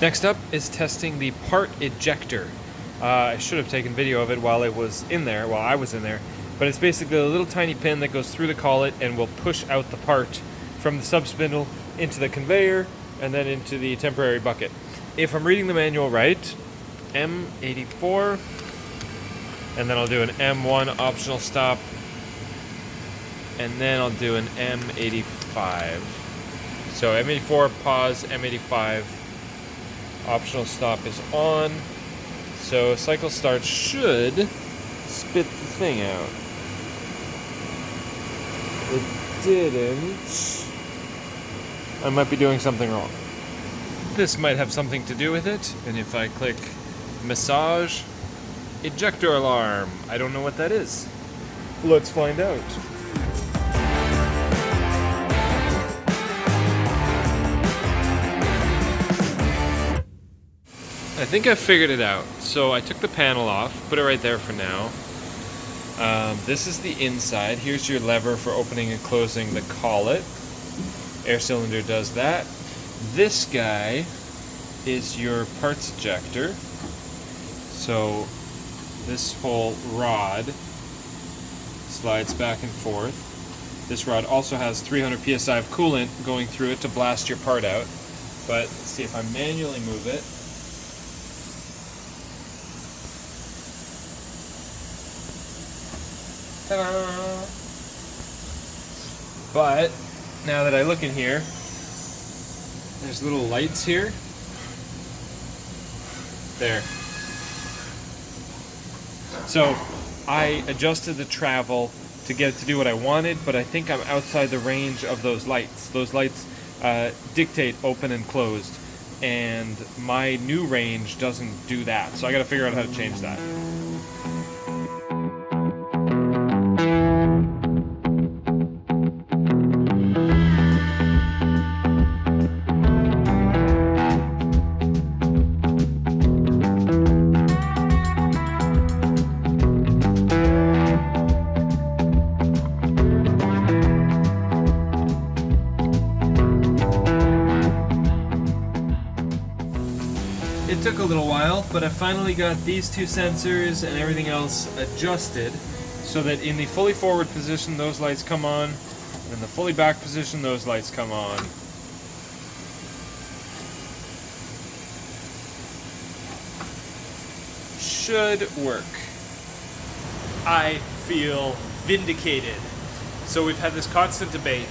Next up is testing the part ejector. I should have taken video of it while I was in there, but it's basically a little tiny pin that goes through the collet and will push out the part from the sub-spindle into the conveyor and then into the temporary bucket. If I'm reading the manual right, M84, and then I'll do an M1 optional stop, and then I'll do an M85. So M84, pause, M85, optional stop is on. So cycle start should spit the thing out. It didn't. I might be doing something wrong. This might have something to do with it, and if I click massage, ejector alarm. I don't know what that is. Let's find out. I think I figured it out. So I took the panel off, put it right there for now. This is the inside. Here's your lever for opening and closing the collet. Air cylinder does that. This guy is your parts ejector. So this whole rod slides back and forth. This rod also has 300 psi of coolant going through it to blast your part out. But let's see if I manually move it. Ta-da! But now that I look in here, there's little lights here. There. So I adjusted the travel to get it to do what I wanted, but I think I'm outside the range of those lights. Those lights dictate open and closed, and my new range doesn't do that. So I gotta figure out how to change that. It took a little while, but I finally got these two sensors and everything else adjusted so that in the fully forward position those lights come on, and in the fully back position those lights come on. Should work. I feel vindicated. So we've had this constant debate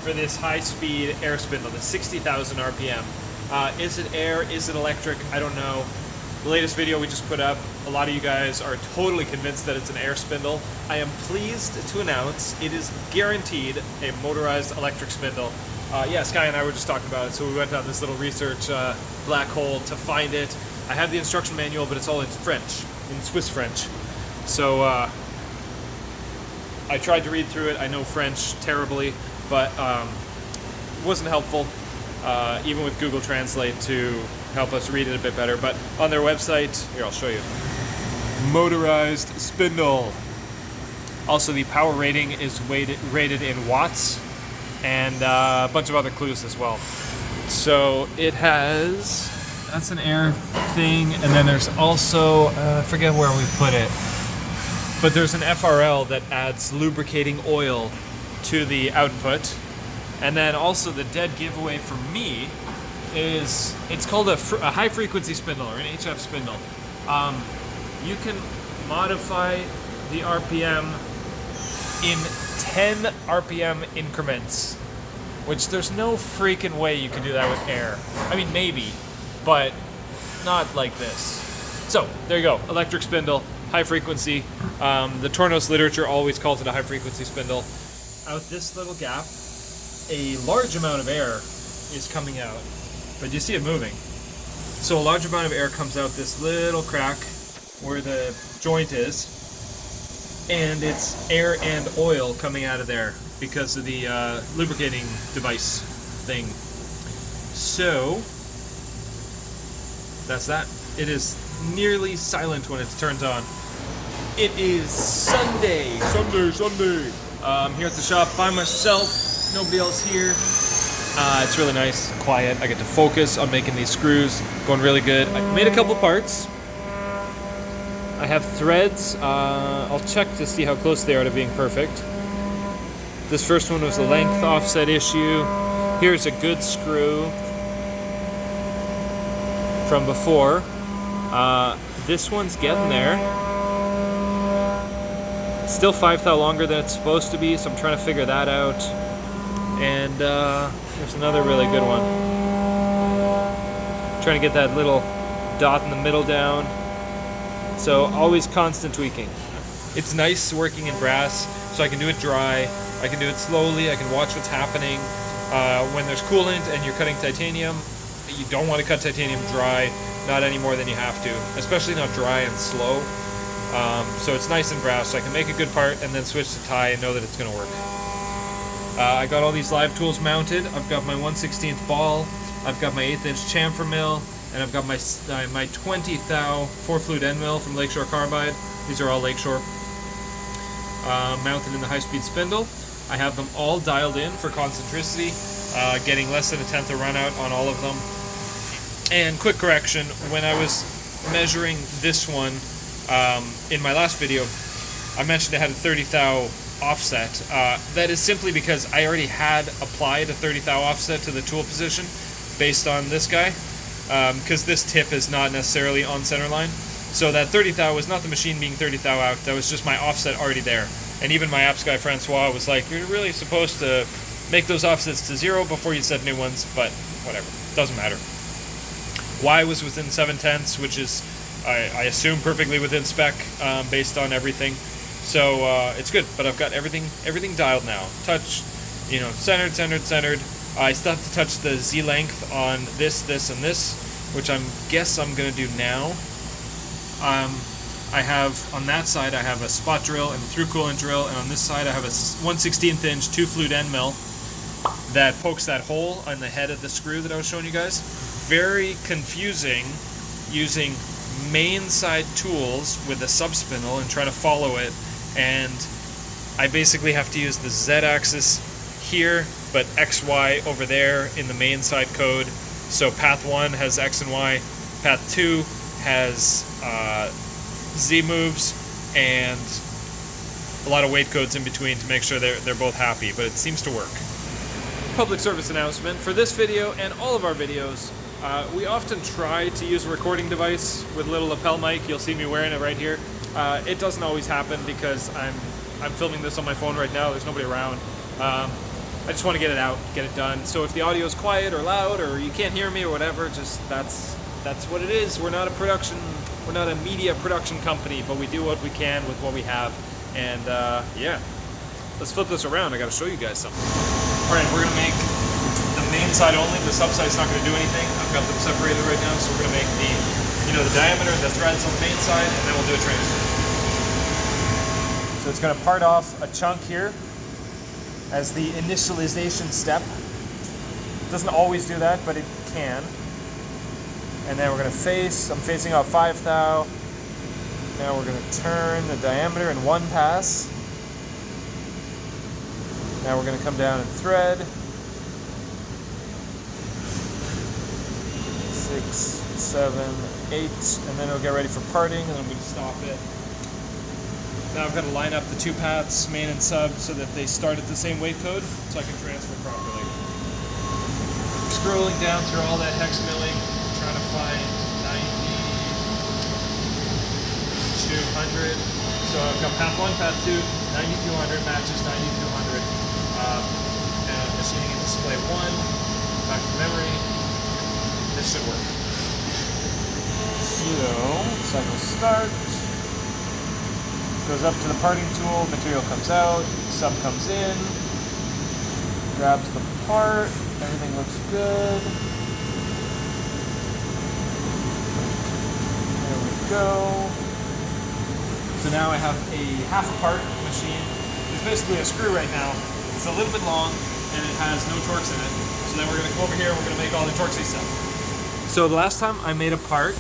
for this high-speed air spindle, the 60,000 RPM. Is it air? Is it electric? I don't know. The latest video we just put up, a lot of you guys are totally convinced that it's an air spindle. I am pleased to announce it is guaranteed a motorized electric spindle. Yeah, Sky and I were just talking about it, so we went on this little research black hole to find it. I have the instruction manual, but it's all in French, in Swiss French. So I tried to read through it. I know French terribly, but it wasn't helpful. Even with Google Translate to help us read it a bit better. But on their website, here, I'll show you. Motorized spindle. Also, the power rating is rated in watts, and a bunch of other clues as well. So it has, that's an air thing, and then there's also, I forget where we put it, but there's an FRL that adds lubricating oil to the output. And then also the dead giveaway for me is, it's called a high frequency spindle, or an HF spindle. You can modify the RPM in 10 RPM increments, which there's no freaking way you can do that with air. I mean, maybe, but not like this. So there you go, electric spindle, high frequency. The Tornos literature always calls it a high frequency spindle. Out this little gap, a large amount of air is coming out, but you see it moving. So a large amount of air comes out this little crack where the joint is, and it's air and oil coming out of there because of the lubricating device thing. So that's that. It is nearly silent when it turns on. It is Sunday. I'm here at the shop by myself. Nobody else here. It's really nice, quiet. I get to focus on making these screws, going really good. I made a couple parts. I have threads. I'll check to see how close they are to being perfect. This first one was the length offset issue. Here's a good screw from before. This one's getting there. It's still 5 thou longer than it's supposed to be, so I'm trying to figure that out. And there's another really good one. Trying to get that little dot in the middle down. So always constant tweaking. It's nice working in brass, so I can do it dry, I can do it slowly, I can watch what's happening. When there's coolant and you're cutting titanium, you don't want to cut titanium dry, not any more than you have to, especially not dry and slow. So it's nice in brass, so I can make a good part and then switch to tie and know that it's going to work. I got all these live tools mounted. I've got my 1/16 ball, I've got my 1/8" chamfer mill, and I've got my 20 thou 4-flute end mill from Lakeshore Carbide. These are all Lakeshore. Mounted in the high-speed spindle. I have them all dialed in for concentricity, getting less than 1/10 of run out on all of them. And quick correction, when I was measuring this one in my last video, I mentioned it had a 30 thou offset. That is simply because I already had applied a 30 thou offset to the tool position based on this guy, because this tip is not necessarily on center line. So that 30 thou was not the machine being 30 thou out, that was just my offset already there. And even my apps guy Francois was like, you're really supposed to make those offsets to 0 before you set new ones, but whatever, doesn't matter. Y was within 7/10, which is, I assume, perfectly within spec based on everything. So it's good, but I've got everything dialed now. Touch, you know, centered. I still have to touch the Z length on this, and this, which I'm gonna do now. I have, on that side, I have a spot drill and a through coolant drill, and on this side I have a 1/16 inch 2-flute end mill that pokes that hole on the head of the screw that I was showing you guys. Very confusing using main side tools with a sub-spindle and trying to follow it, and I basically have to use the Z-axis here, but XY over there in the main side code. So path 1 has X and Y, path 2 has Z moves, and a lot of weight codes in between to make sure they're both happy, but it seems to work. Public service announcement. For this video and all of our videos, we often try to use a recording device with a little lapel mic. You'll see me wearing it right here. It doesn't always happen because I'm filming this on my phone right now. There's nobody around. I just want to get it out, get it done. So if the audio is quiet or loud or you can't hear me or whatever, just that's what it is. We're not a media production company, but we do what we can with what we have. And yeah, let's flip this around. I got to show you guys something. All right, we're gonna make the main side only. The sub side's not gonna do anything. I've got them separated right now, so we're gonna make the diameter, the threads on the main side, and then we'll do a transfer. So it's gonna part off a chunk here as the initialization step. It doesn't always do that, but it can. And then we're gonna I'm facing off 5 thou. Now we're gonna turn the diameter in one pass. Now we're gonna come down and thread. 6, 7, 8, and then it'll get ready for parting, and then we stop it. Now I've got to line up the two paths, main and sub, so that they start at the same weight code, so I can transfer properly. Scrolling down through all that hex milling, trying to find 9200. So I've got path 1, path 2, 9200 matches 9200. And machining in display 1, back to memory. This should work. So cycle start. Goes up to the parting tool, material comes out, sub comes in, grabs the part, everything looks good. There we go. So now I have a half a part machine. It's basically a screw right now. It's a little bit long and it has no torques in it. So then we're going to come over here and we're going to make all the torquesy stuff. So the last time I made a part, you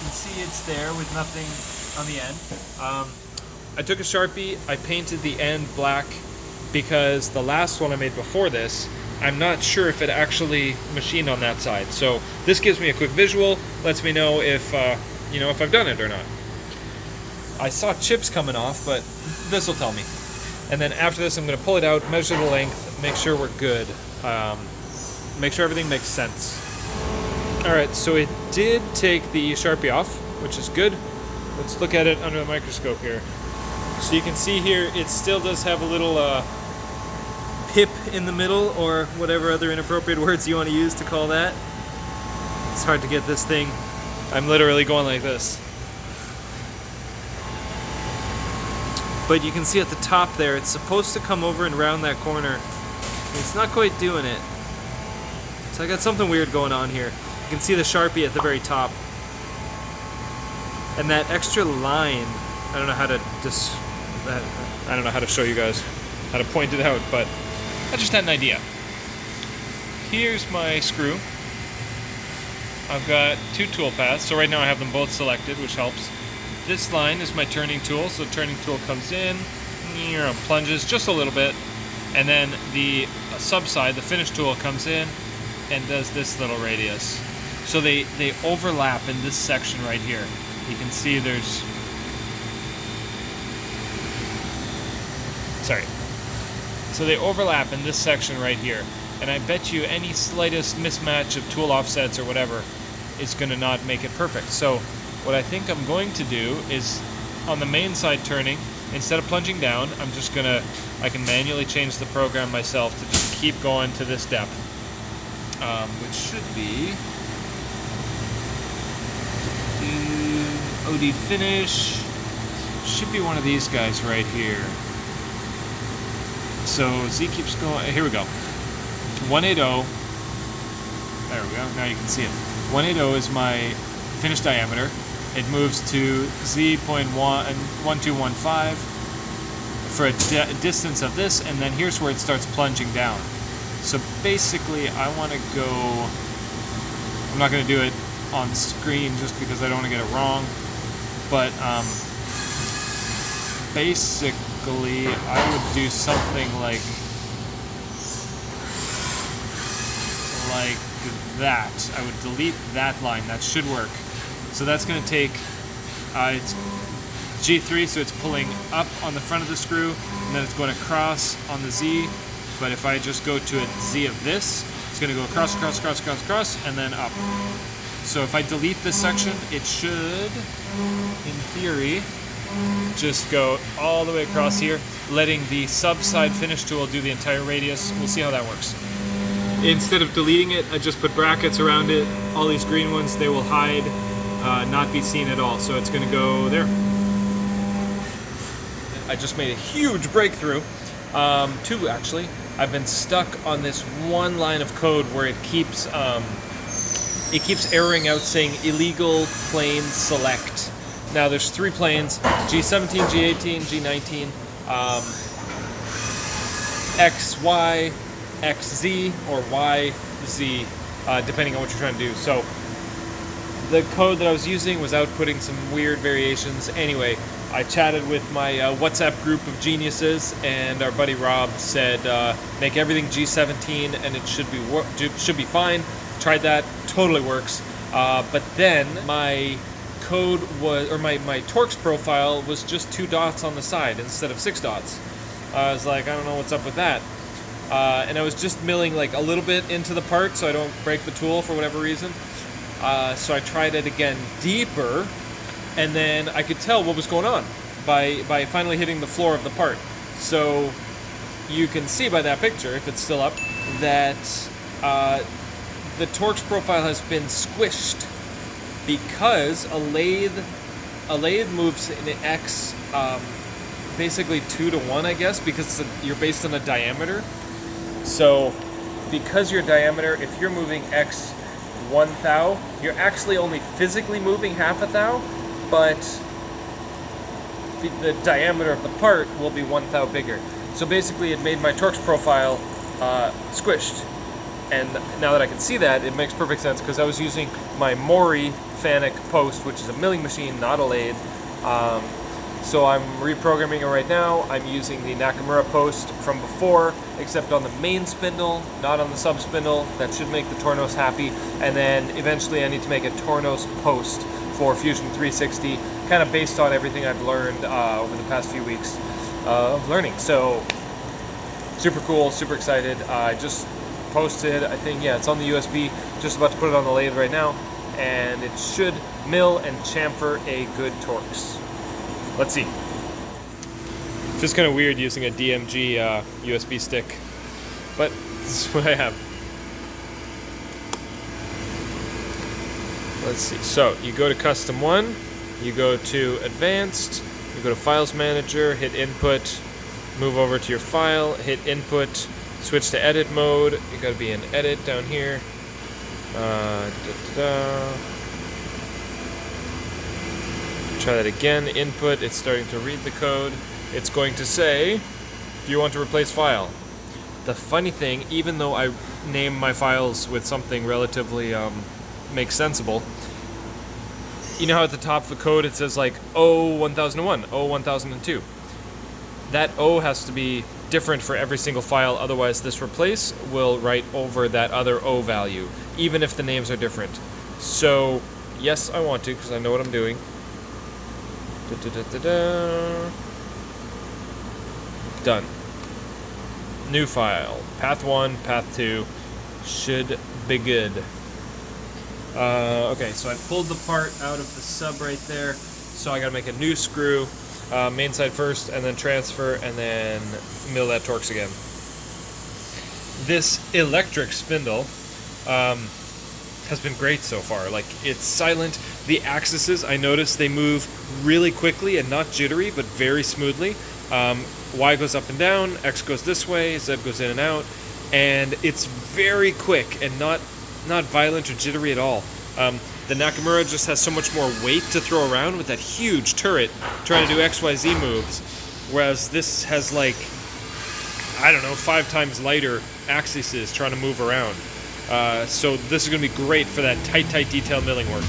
can see it's there with nothing on the end. I took a Sharpie, I painted the end black because the last one I made before this, I'm not sure if it actually machined on that side. So this gives me a quick visual, lets me know if you know, if I've done it or not. I saw chips coming off, but this will tell me. And then after this, I'm going to pull it out, measure the length, make sure we're good, make sure everything makes sense. All right, so it did take the Sharpie off, which is good. Let's look at it under the microscope here. So you can see here, it still does have a little pip in the middle, or whatever other inappropriate words you want to use to call that. It's hard to get this thing. I'm literally going like this. But you can see at the top there, it's supposed to come over and round that corner. It's not quite doing it. So I got something weird going on here. You can see the Sharpie at the very top. And that extra line, I don't know how to I don't know how to show you guys how to point it out, but I just had an idea. Here's my screw. I've got two tool paths, so right now I have them both selected, which helps. This line is my turning tool, so the turning tool comes in, plunges just a little bit, and then the sub side, the finish tool, comes in and does this little radius. So they overlap in this section right here. You can see there's... Sorry. So they overlap in this section right here. And I bet you any slightest mismatch of tool offsets or whatever is going to not make it perfect. So what I think I'm going to do is, on the main side turning, instead of plunging down, I'm just going to, I can manually change the program myself to just keep going to this depth. Which should be OD finish, should be one of these guys right here. So Z keeps going, here we go. 180, there we go, now you can see it. 180 is my finish diameter. It moves to Z.1215 for a distance of this, and then here's where it starts plunging down. So basically I want to go, I'm not going to do it on screen just because I don't want to get it wrong, but basically I would do something like that. I would delete that line. That should work. So that's going to take, it's G3, so it's pulling up on the front of the screw, and then it's going across on the Z. But if I just go to a Z of this, it's going to go across, across, across, across, across, and then up. So if I delete this section, it should, in theory, just go all the way across here, letting the sub-side finish tool do the entire radius. We'll see how that works. Instead of deleting it, I just put brackets around it. All these green ones, they will hide, not be seen at all. So it's going to go there. I just made a huge breakthrough. Two, actually. I've been stuck on this one line of code where it keeps erroring out saying illegal plane select. Now there's three planes, G17, G18, G19, XY, XZ, or YZ, depending on what you're trying to do. So the code that I was using was outputting some weird variations. Anyway, I chatted with my WhatsApp group of geniuses, and our buddy Rob said make everything G17 and it should be fine. Tried that, totally works. But then my code was, or my Torx profile was just 2 dots on the side instead of 6 dots. I was like, I don't know what's up with that. And I was just milling like a little bit into the part so I don't break the tool for whatever reason. So I tried it again deeper, and then I could tell what was going on by finally hitting the floor of the part. So you can see by that picture, if it's still up, that the Torx profile has been squished because a lathe moves in X basically 2 to 1, I guess, because you're based on a diameter. So because your diameter, if you're moving X 1 thou, you're actually only physically moving half a thou, but the diameter of the part will be 1 thou bigger. So basically it made my Torx profile squished. And now that I can see that, it makes perfect sense, because I was using my Mori Fanuc post, which is a milling machine, not a lathe. So I'm reprogramming it right now. I'm using the Nakamura post from before, except on the main spindle, not on the sub spindle. That should make the Tornos happy. And then eventually I need to make a Tornos post for Fusion 360, kind of based on everything I've learned over the past few weeks of learning. So super cool, super excited. I just posted, I think, yeah, it's on the USB, just about to put it on the lathe right now, and it should mill and chamfer a good Torx. Let's see. It's just kind of weird using a DMG USB stick, but this is what I have. Let's see. So you go to Custom 1, you go to Advanced, you go to Files Manager, hit Input, move over to your file, hit Input, switch to Edit mode. You got to be in Edit down here. Try that again, Input, it's starting to read the code. It's going to say, do you want to replace file? The funny thing, even though I name my files with something relatively makes sensible, you know how at the top of the code it says like O1001, O1002. That O has to be different for every single file, otherwise this replace will write over that other O value, even if the names are different. So yes, I want to, because I know what I'm doing. Done. New file. Path 1, path 2. Should be good. Okay, so I pulled the part out of the sub right there. So I gotta make a new screw. Main side first, and then transfer, and then mill that Torx again. This electric spindle has been great so far. Like, it's silent. The axes, I noticed they move really quickly and not jittery, but very smoothly. Y goes up and down, X goes this way, Z goes in and out, and it's very quick and not violent or jittery at all. The Nakamura just has so much more weight to throw around with that huge turret trying to do XYZ moves, whereas this has like, I don't know, 5 times lighter axes trying to move around. So this is going to be great for that tight detail milling work.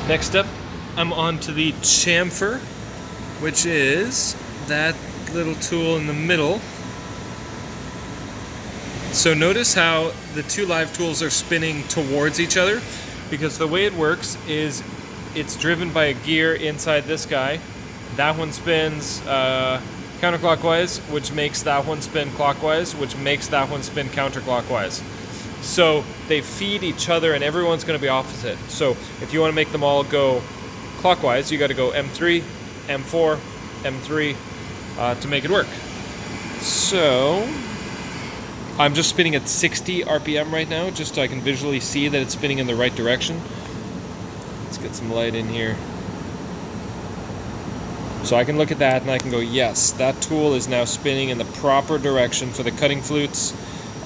Next up, I'm on to the chamfer, which is that little tool in the middle. So notice how the 2 live tools are spinning towards each other, because the way it works is it's driven by a gear inside this guy. That one spins counterclockwise, which makes that one spin clockwise, which makes that one spin counterclockwise. So they feed each other, and everyone's going to be opposite. So if you want to make them all go clockwise, you got to go M3, M4, M3 to make it work. So I'm just spinning at 60 RPM right now, just so I can visually see that it's spinning in the right direction. Let's get some light in here. So I can look at that and I can go, yes, that tool is now spinning in the proper direction for the cutting flutes.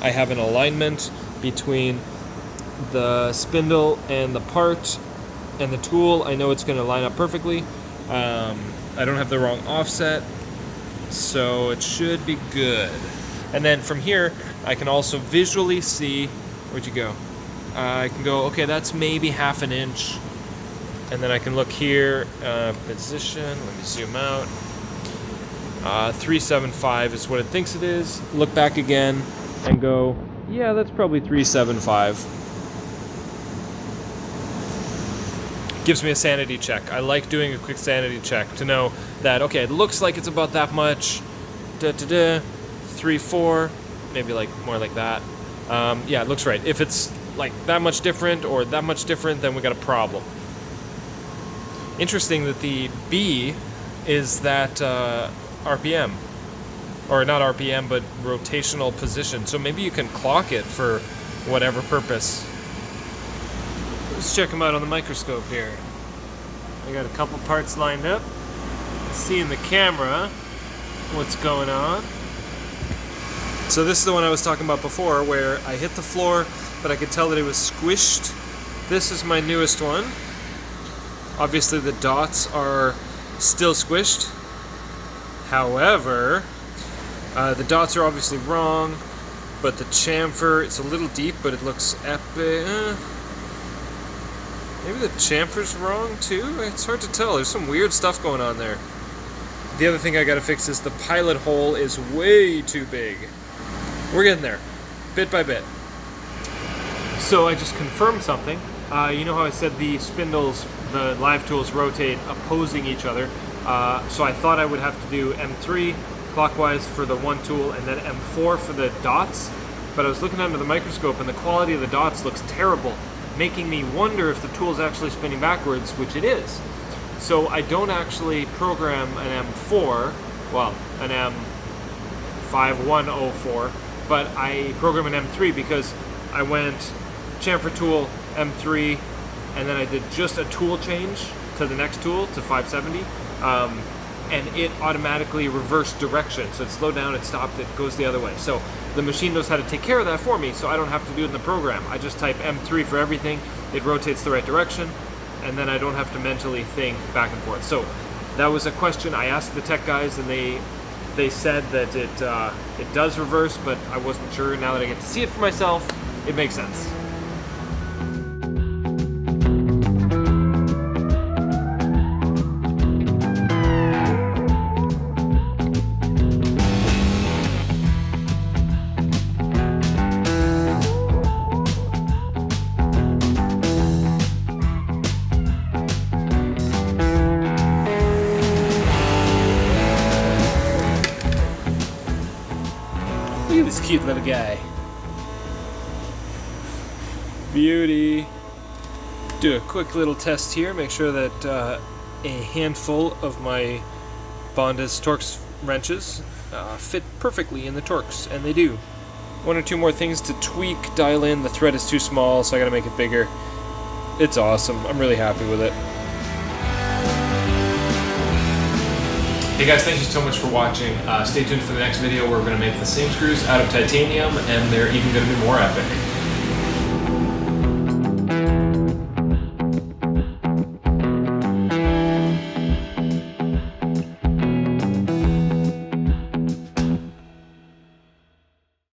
I have an alignment between the spindle and the part and the tool. I know it's going to line up perfectly. I don't have the wrong offset, so it should be good. And then from here, I can also visually see, where'd you go? I can go, okay, that's maybe ½ an inch. And then I can look here, position, let me zoom out. 375 is what it thinks it is. Look back again and go, yeah, that's probably 375. Gives me a sanity check. I like doing a quick sanity check to know that, okay, it looks like it's about that much. 3, 4, maybe like more like that. Yeah, it looks right. If it's like that much different or that much different, then we got a problem. Interesting that the B is that RPM. Or not RPM, but rotational position. So maybe you can clock it for whatever purpose. Let's check them out on the microscope here. I got a couple parts lined up. See in the camera what's going on. So this is the one I was talking about before, where I hit the floor, but I could tell that it was squished This is my newest one. Obviously the dots are still squished. However, the dots are obviously wrong, but the chamfer, it's a little deep, but it looks epic. Maybe the chamfer's wrong too? It's hard to tell. There's some weird stuff going on there. The other thing I gotta fix is the pilot hole is way too big. We're getting there, bit by bit. So I just confirmed something. You know how I said the spindles, the live tools rotate opposing each other? So I thought I would have to do M3 clockwise for the one tool and then M4 for the dots, but I was looking under the microscope and the quality of the dots looks terrible, making me wonder if the tool's actually spinning backwards, which it is. So I don't actually program an M4, well, an M5104, but I program an M3 because I went chamfer tool, M3, and then I did just a tool change to the next tool, to 570, and it automatically reversed direction. So it slowed down, it stopped, it goes the other way. So the machine knows how to take care of that for me, so I don't have to do it in the program. I just type M3 for everything, it rotates the right direction, and then I don't have to mentally think back and forth. So that was a question I asked the tech guys, and they said that it does reverse, but I wasn't sure. Now that I get to see it for myself, it makes sense. Look at this cute little guy. Beauty. Do a quick little test here, make sure that a handful of my Bondez Torx wrenches fit perfectly in the Torx, and they do. One or two more things to tweak, dial in. The thread is too small, so I gotta make it bigger. It's awesome. I'm really happy with it. Hey guys, thank you so much for watching. Stay tuned for the next video where we're going to make the same screws out of titanium, and they're even going to be more epic.